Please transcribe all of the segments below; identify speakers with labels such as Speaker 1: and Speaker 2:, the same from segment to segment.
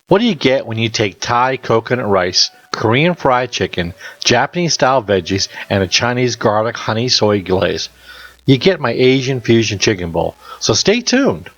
Speaker 1: What do you get when you take Thai coconut rice, Korean fried chicken, Japanese style veggies, and a Chinese garlic honey soy glaze? You get my Asian fusion chicken bowl. So stay tuned.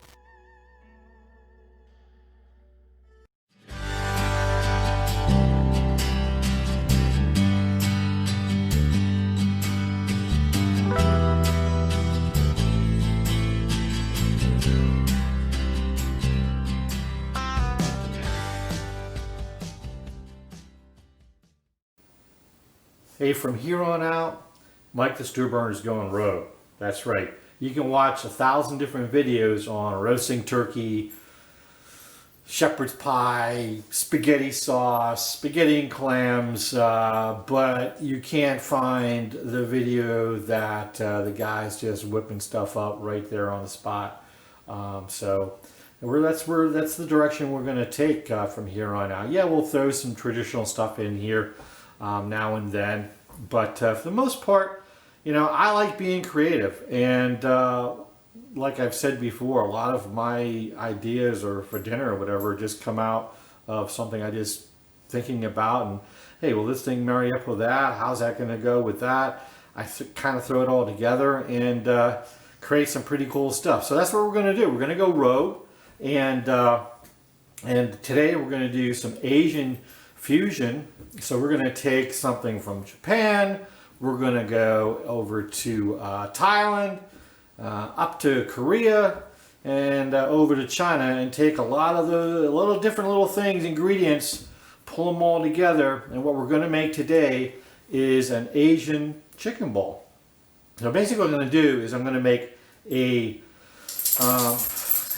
Speaker 1: Hey, from here on out, Mike the Stew Burner is going rogue. That's right. You can watch 1,000 different videos on roasting turkey, shepherd's pie, spaghetti sauce, spaghetti and clams, but you can't find the video that the guy's just whipping stuff up right there on the spot. That's the direction we're going to take from here on out. Yeah, we'll throw some traditional stuff in here now and then, but for the most part, you know, I like being creative, and like I've said before, a lot of my ideas or for dinner or whatever just come out of something I just thinking about, and hey, will this thing marry up with that? How's that going to go with that? I kind of throw it all together and create some pretty cool stuff. So that's what we're going to do. We're going to go rogue, and today we're going to do some Asian fusion. So we're going to take something from Japan. We're going to go over to Thailand, up to Korea, and over to China, and take a lot of the different little things, ingredients, pull them all together. And what we're going to make today is an Asian chicken bowl. So basically what I'm going to do is I'm going to make and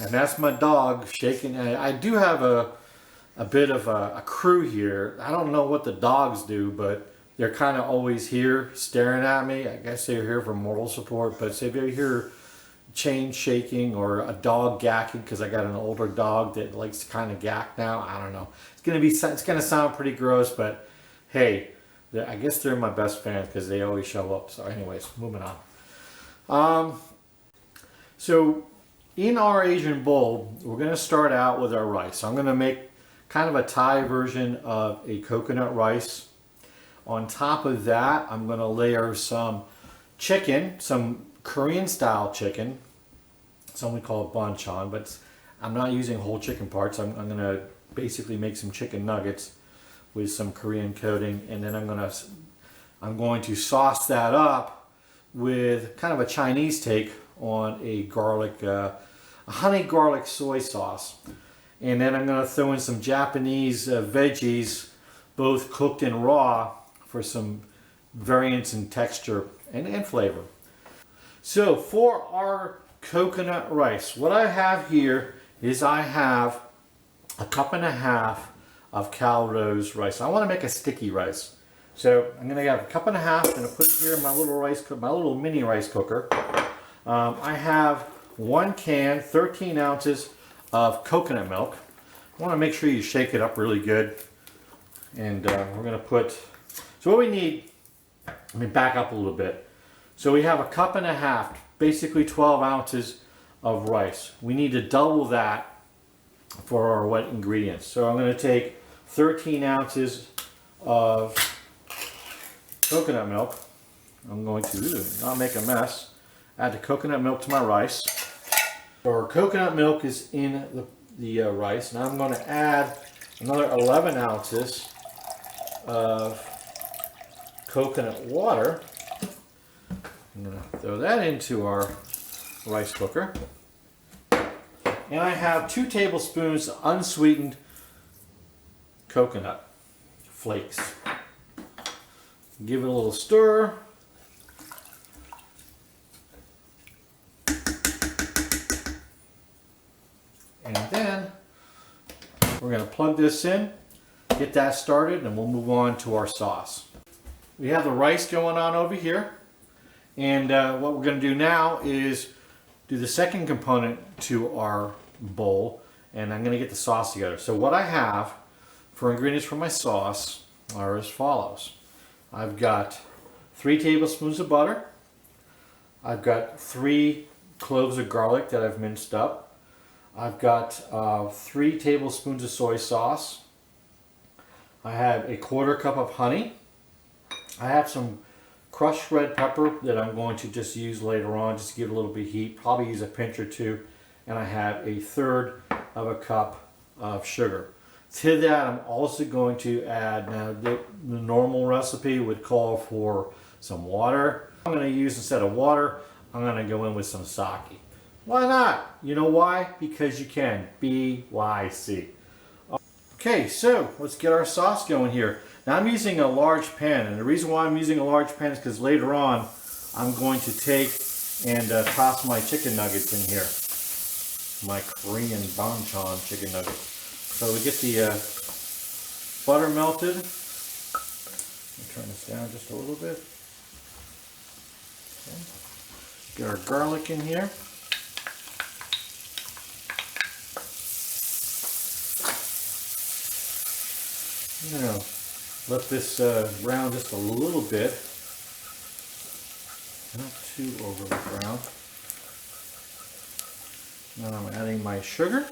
Speaker 1: that's my dog shaking. I do have a bit of a crew here. I don't know what the dogs do, but they're kind of always here staring at me. I guess they're here for moral support, but so if you hear chain shaking or a dog gacking, because I got an older dog that likes to kind of gack now, I don't know. It's gonna sound pretty gross, but hey, I guess they're my best fans because they always show up. So anyways, moving on. So in our Asian bowl, we're gonna start out with our rice. So I'm gonna make kind of a Thai version of a coconut rice. On top of that, I'm going to layer some chicken, some Korean style chicken. Some we call it Bonchon, but I'm not using whole chicken parts. I'm going to basically make some chicken nuggets with some Korean coating, and then I'm going to sauce that up with kind of a Chinese take on a honey garlic soy sauce. And then I'm going to throw in some Japanese veggies, both cooked and raw, for some variance in texture and flavor. So for our coconut rice, what I have here is I have a 1.5 cups of calrose rice. I want to make a sticky rice. So I'm going to have a 1.5 cups. I'm going to put it here in my little mini rice cooker. I have 1 can, 13 ounces of coconut milk. I want to make sure you shake it up really good. And we're going to put, so what we need, let me back up a little bit. So we have a 1.5 cups, basically 12 ounces of rice. We need to double that for our wet ingredients. So I'm going to take 13 ounces of coconut milk. I'm going to not make a mess. Add the coconut milk to my rice. So our coconut milk is in the rice. Now I'm going to add another 11 ounces of coconut water. I'm going to throw that into our rice cooker. And I have 2 tablespoons unsweetened coconut flakes. Give it a little stir. And then we're going to plug this in, get that started, and we'll move on to our sauce. We have the rice going on over here. And what we're going to do now is do the second component to our bowl, and I'm going to get the sauce together. So what I have for ingredients for my sauce are as follows. I've got 3 tablespoons of butter. I've got 3 cloves of garlic that I've minced up. I've got 3 tablespoons of soy sauce. I have a 1/4 cup of honey. I have some crushed red pepper that I'm going to just use later on just to give it a little bit of heat. Probably use a pinch or two. And I have a 1/3 of a cup of sugar. To that, I'm also going to add, now the normal recipe would call for some water. I'm going to use, instead of water, I'm going to go in with some sake. Why not? You know why? Because you can. BYC. Okay, so let's get our sauce going here. Now I'm using a large pan, and the reason why I'm using a large pan is because later on I'm going to take and toss my chicken nuggets in here. My Korean Bonchon chicken nuggets. So we get the butter melted. Let me turn this down just a little bit. Okay. Get our garlic in here. I'm going to let this brown just a little bit. Not too overly brown. Now I'm adding my sugar.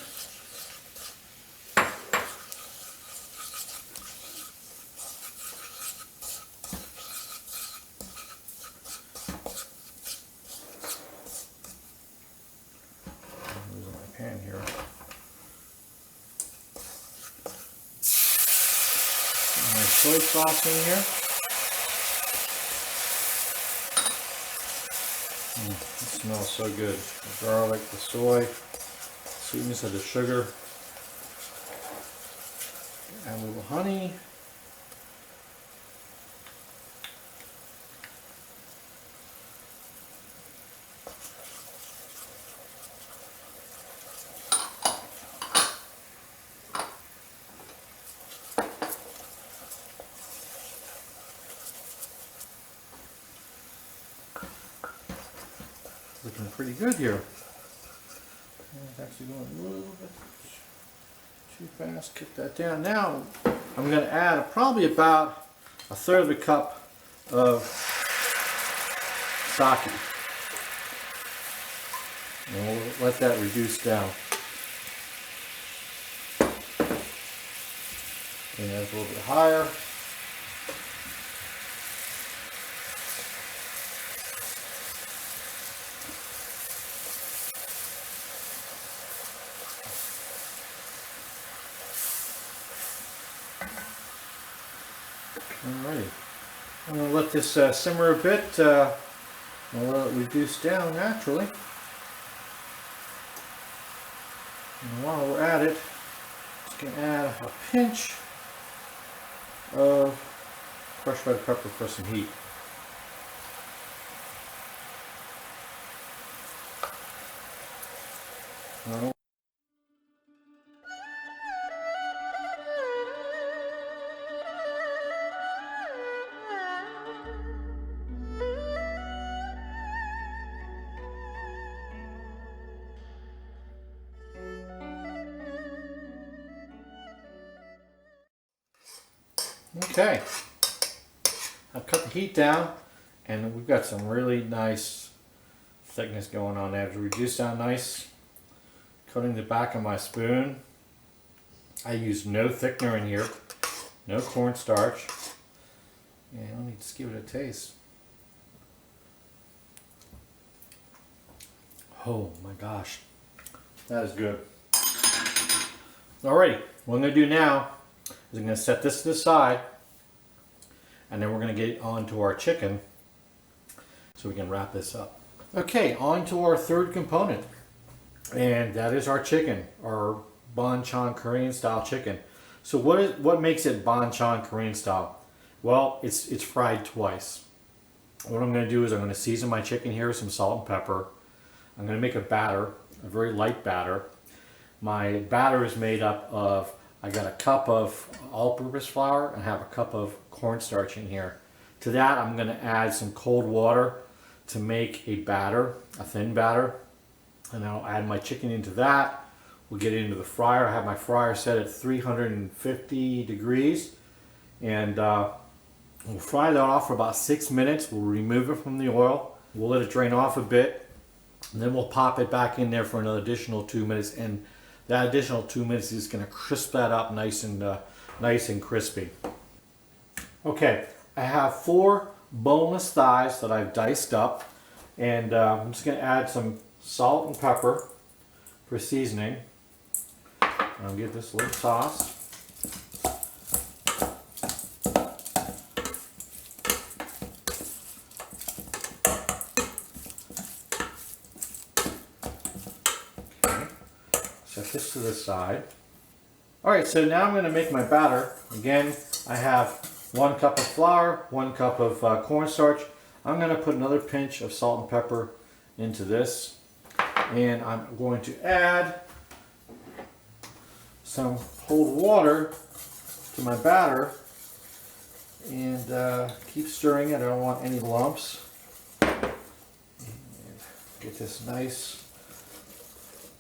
Speaker 1: I'm losing my pan here. My soy sauce in here. It smells so good. The garlic, the soy, sweetness of the sugar. Add a little honey. Looking pretty good here. It's actually going a little bit too fast. Kick that down. Now I'm going to add probably about 1/3 of a cup of sake. And we'll let that reduce down. And that's a little bit higher. Alrighty, I'm going to let this simmer a bit. I'll let it reduce down naturally. And while we're at it, just going to add a pinch of crushed red pepper for some heat. Okay, I've cut the heat down, and we've got some really nice thickness going on there. To reduce down nice, cutting the back of my spoon. I use no thickener in here, no cornstarch, and let me just give it a taste. Oh my gosh, that is good. Alrighty, what I'm going to do now is I'm going to set this to the side, and then we're going to get onto our chicken so we can wrap this up. Okay, on to our third component, and that is our chicken, our Bonchon Korean style chicken. So what makes it Bonchon Korean style? Well, it's fried twice. What I'm going to do is I'm going to season my chicken here with some salt and pepper. I'm going to make a batter, a very light batter. My batter is made up of, I got a cup of all-purpose flour and I have a cup of cornstarch in here. To that, I'm going to add some cold water to make a batter, a thin batter. And I'll add my chicken into that. We'll get it into the fryer. I have my fryer set at 350 degrees. And we'll fry that off for about 6 minutes. We'll remove it from the oil. We'll let it drain off a bit. And then we'll pop it back in there for an additional 2 minutes. And that additional 2 minutes is going to crisp that up nice and crispy. Okay, I have 4 boneless thighs that I've diced up, and I'm just going to add some salt and pepper for seasoning. I'll give this a little toss. Set this to the side. Alright, so now I'm going to make my batter. Again, I have 1 cup of flour, 1 cup of cornstarch. I'm going to put another pinch of salt and pepper into this. And I'm going to add some cold water to my batter. And keep stirring it. I don't want any lumps. And get this nice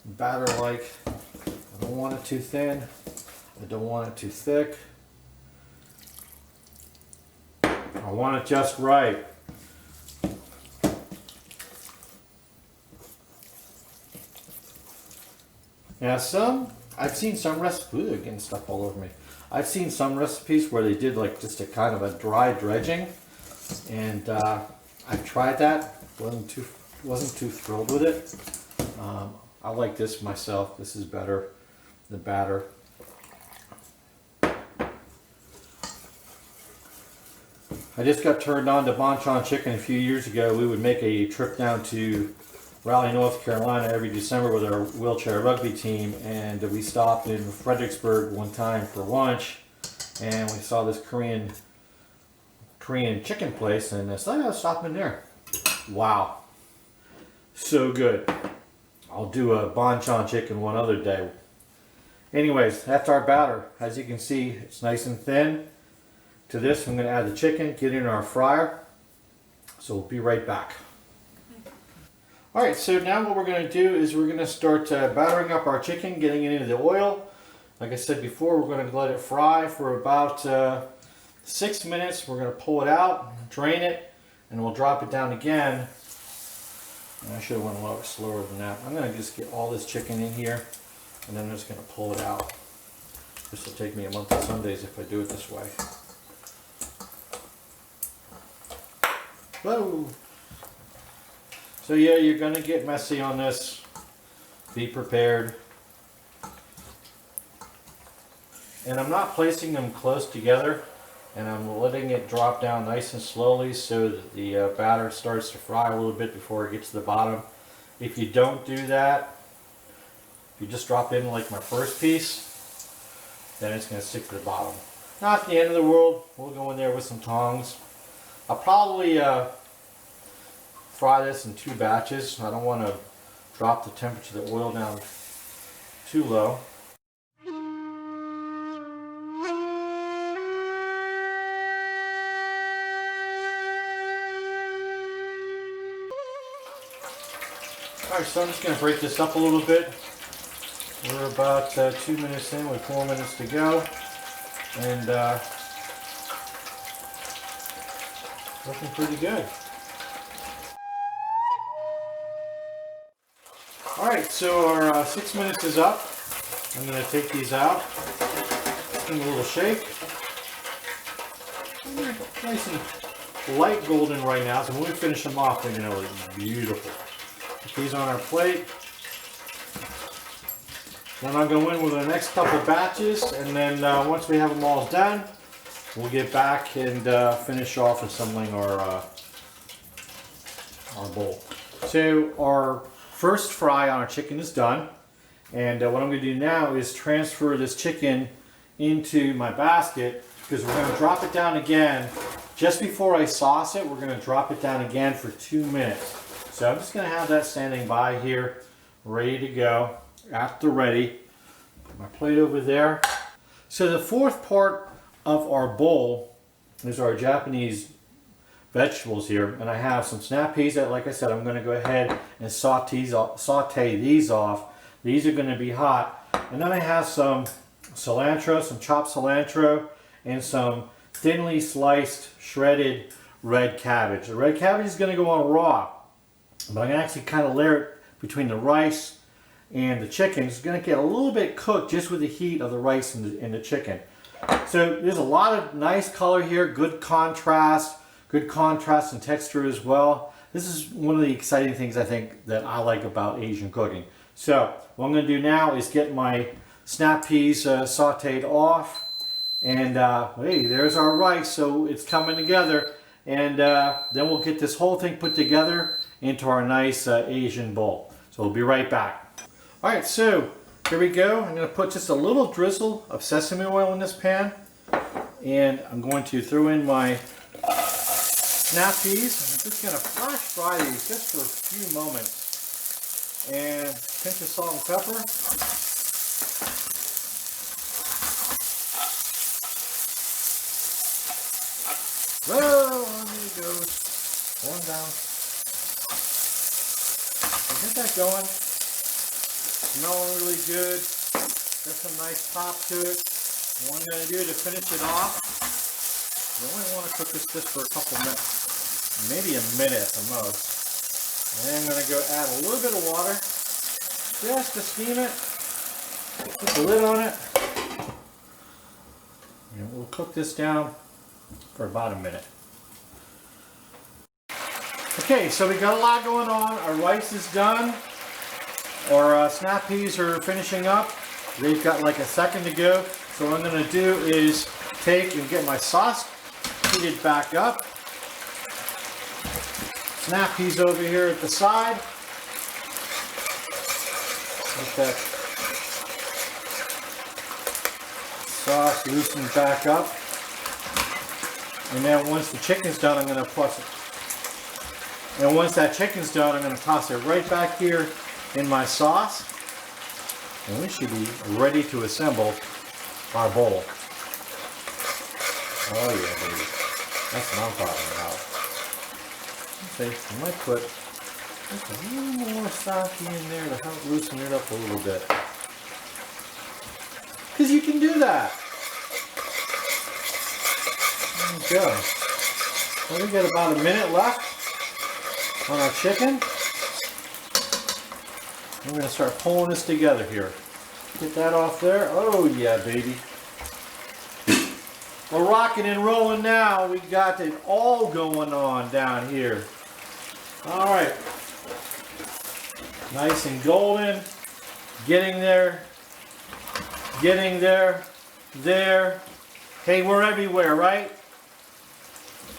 Speaker 1: batter-like. I don't want it too thin. I don't want it too thick. I want it just right. Now I've seen some recipes, ooh, they're getting stuff all over me. I've seen some recipes where they did like just a kind of a dry dredging, and I've tried that. wasn't too thrilled with it. I like this myself. This is better, the batter. I just got turned on to Bonchon chicken a few years ago. We would make a trip down to Raleigh, North Carolina every December with our wheelchair rugby team, and we stopped in Fredericksburg one time for lunch, and we saw this Korean chicken place, and I said, "Oh, stop in there." Wow, so good. I'll do a Bonchon chicken one other day. Anyways, that's our batter. As you can see, it's nice and thin. To this, I'm going to add the chicken, get it in our fryer. So we'll be right back. Alright, so now what we're going to do is we're going to start battering up our chicken, getting it into the oil. Like I said before, we're going to let it fry for about 6 minutes. We're going to pull it out, drain it, and we'll drop it down again. And I should have went a little slower than that. I'm going to just get all this chicken in here, and then I'm just going to pull it out. This will take me a month of Sundays if I do it this way. Whoa! So yeah, you're going to get messy on this. Be prepared. And I'm not placing them close together, and I'm letting it drop down nice and slowly so that the batter starts to fry a little bit before it gets to the bottom. If you don't do that, if you just drop in like my first piece, then it's going to stick to the bottom. Not the end of the world. We'll go in there with some tongs. I'll probably fry this in 2 batches. I don't want to drop the temperature of the oil down too low. Alright, so I'm just going to break this up a little bit. We're about 2 minutes in with 4 minutes to go. And looking pretty good. Alright, so our 6 minutes is up. I'm going to take these out. Give them a little shake. Nice and light golden right now, so when we finish them off, they're going to look beautiful. Put these on our plate. Then I'll go in with the next couple batches, and then once we have them all done, we'll get back and finish off assembling our bowl. So our first fry on our chicken is done, and what I'm going to do now is transfer this chicken into my basket, because we're going to drop it down again. Just before I sauce it, we're going to drop it down again for 2 minutes. So I'm just going to have that standing by here, ready to go, at the ready. Put my plate over there. So the fourth part of our bowl is our Japanese vegetables here, and I have some snap peas that, like I said, I'm going to go ahead and saute these off. These are going to be hot, and then I have some cilantro, some chopped cilantro, and some thinly sliced shredded red cabbage. The red cabbage is going to go on raw, but I'm going to actually kind of layer it between the rice and the chicken is going to get a little bit cooked just with the heat of the rice and the chicken. So there's a lot of nice color here, good contrast and texture as well. This is one of the exciting things I think that I like about Asian cooking. So what I'm going to do now is get my snap peas sauteed off, and hey, there's our rice, so it's coming together, and then we'll get this whole thing put together into our nice Asian bowl. So we'll be right back. All right, so here we go. I'm going to put just a little drizzle of sesame oil in this pan, and I'm going to throw in my snap peas. I'm just going to flash fry these just for a few moments, and pinch of salt and pepper. Whoa, on he goes. One down. Get that going. Smelling really good. Got some nice pop to it. What I'm going to do to finish it off, you only want to cook this just for a couple minutes, maybe a minute at the most. And then I'm going to go add a little bit of water just to steam it. Put the lid on it. And we'll cook this down for about a minute. Okay, so we got a lot going on. Our rice is done. Our snap peas are finishing up. They've got like a second to go. So what I'm going to do is take and get my sauce heated back up. Snap peas over here at the side. Let that sauce loosen back up. And then once the chicken's done, I'm going to plus it. And once that chicken's done, I'm going to toss it right back here in my sauce. And we should be ready to assemble our bowl. Oh yeah, baby. That's what I'm talking about. Okay, I might put just a little more sake in there to help loosen it up a little bit. Because you can do that. There we go. Well, we got about a minute left on our chicken. I'm going to start pulling this together here. Get that off there. Oh yeah, baby. We're rocking and rolling now. We got it all going on down here. All right. Nice and golden. Getting there. Getting there. There. Hey, we're everywhere, right?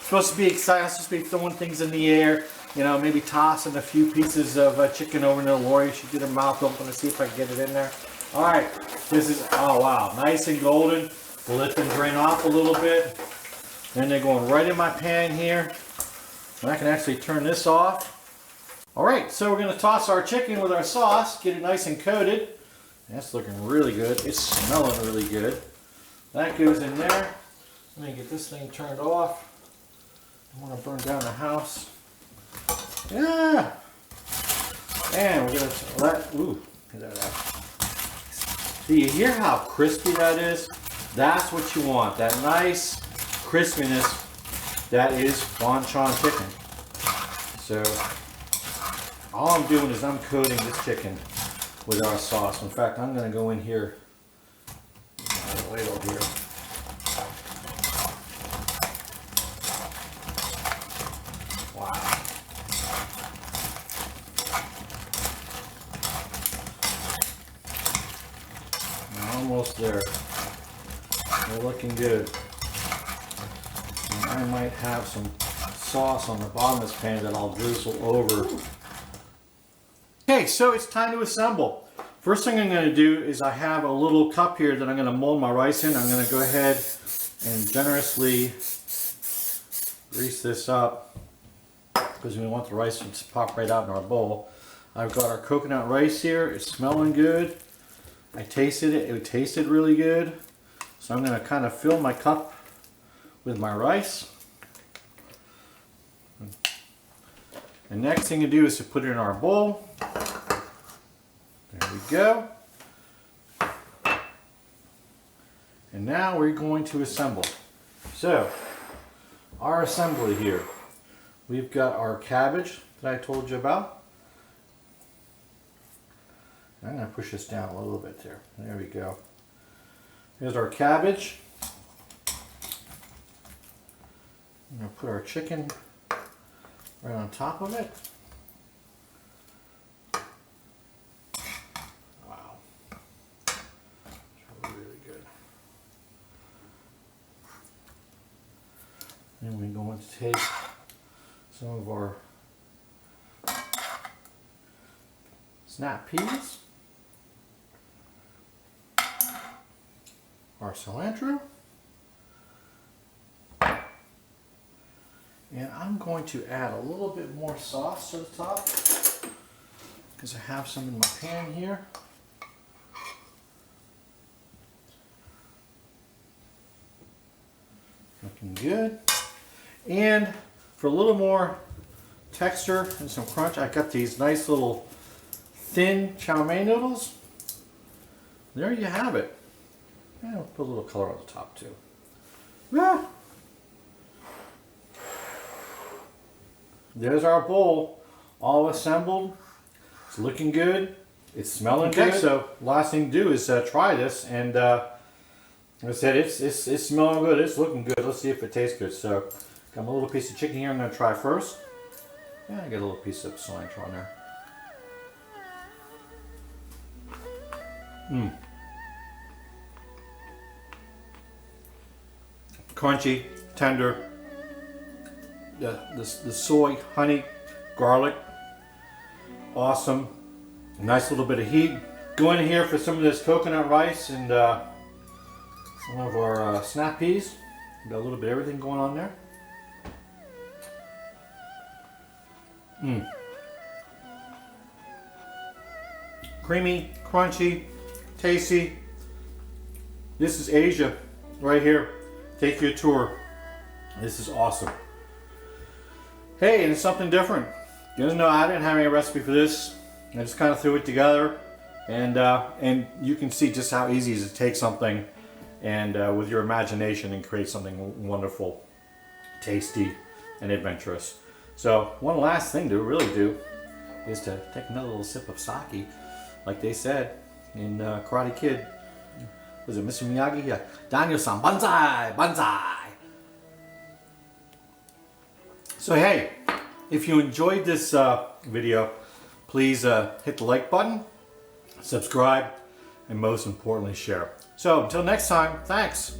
Speaker 1: Supposed to be excited. Supposed to be throwing things in the air. You know, maybe tossing a few pieces of chicken over to Lori. She get her mouth open to see if I can get it in there. All right, this is, oh wow, nice and golden. We'll let them drain off a little bit. Then they're going right in my pan here. And I can actually turn this off. All right, so we're gonna toss our chicken with our sauce, get it nice and coated. That's looking really good. It's smelling really good. That goes in there. Let me get this thing turned off. I want to burn down the house. Yeah. And we're gonna let, ooh, look at that. Do you hear how crispy that is? That's what you want. That nice crispiness that is Bonchon chicken. So all I'm doing is I'm coating this chicken with our sauce. In fact, I'm going to go in here. Wait over here. Wow. Almost there. They're looking good. And I might have some sauce on the bottom of this pan that I'll drizzle over. Okay, so it's time to assemble. First thing I'm going to do is I have a little cup here that I'm going to mold my rice in. I'm going to go ahead and generously grease this up because we want the rice to pop right out in our bowl. I've got our coconut rice here. It's smelling good. I tasted it. It tasted really good. So I'm going to kind of fill my cup with my rice. The next thing to do is to put it in our bowl. There we go. And now we're going to assemble. So, our assembly here. We've got our cabbage that I told you about. I'm going to push this down a little bit there. There we go. Here's our cabbage. I'm going to put our chicken right on top of it. Wow. It's really good. Then we're going to take some of our snap peas, our cilantro, and I'm going to add a little bit more sauce to the top because I have some in my pan here. Looking good. And for a little more texture and some crunch, I got these nice little thin chow mein noodles. There you have it. And I'll put a little color on the top too. Ah. There's our bowl, all assembled. It's looking good. It's smelling good. So last thing to do is try this, and like I said, it's smelling good. It's looking good. Let's see if it tastes good. So got my little piece of chicken here. I'm going to try first. Yeah, I got a little piece of cilantro on there. Crunchy, tender. The soy, honey, garlic, awesome. A nice little bit of heat. Go in here for some of this coconut rice and some of our snap peas. Got a little bit of everything going on there. Creamy, crunchy, tasty. This is Asia right here. Take your tour. This is awesome. Hey, and it's something different. You guys know I didn't have any recipe for this. I just kind of threw it together, and you can see just how easy it is to take something and with your imagination and create something wonderful, tasty, and adventurous. So one last thing to really do is to take another little sip of sake, like they said in Karate Kid. Was it Mr. Miyagi? Yeah. Daniel-san, banzai, banzai. So hey, if you enjoyed this video, please hit the like button, subscribe, and most importantly share. So until next time, thanks.